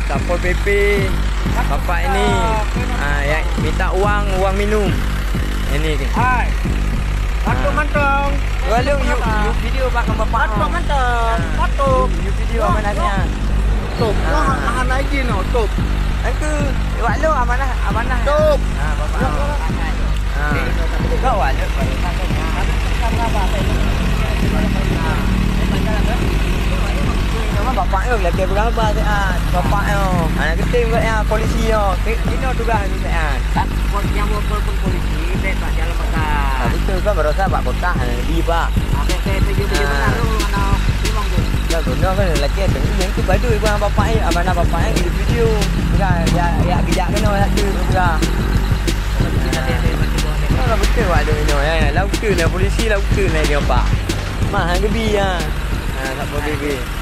Satpol PP. Bapak ini yang minta uang minum. Ini ke. Hai. Patung mantong. Walau you video pak dengan bapak. Patung mantong. Patung. You video amanahnya. Tup. Lah lagi no, tup. Aku walau amanah. Tup. Bapak. Kau walau bapak yo lagi berapa sean bapak yo anak kecil juga ya polisi yo ini tugas ni sean Yang mau pun polisi, saya tak jalan makan. betul kan berosa pak kota lebih pak Saya pergi mana lu mana memang tu. ya guna kan lagi tu yang tu padu ibu bapak ni amanah bapak ni video bukan ya bijak kena satu bukan betul ada ni ya laut tu polisi laut tu ni dia pak mah hang gebi ya tak boleh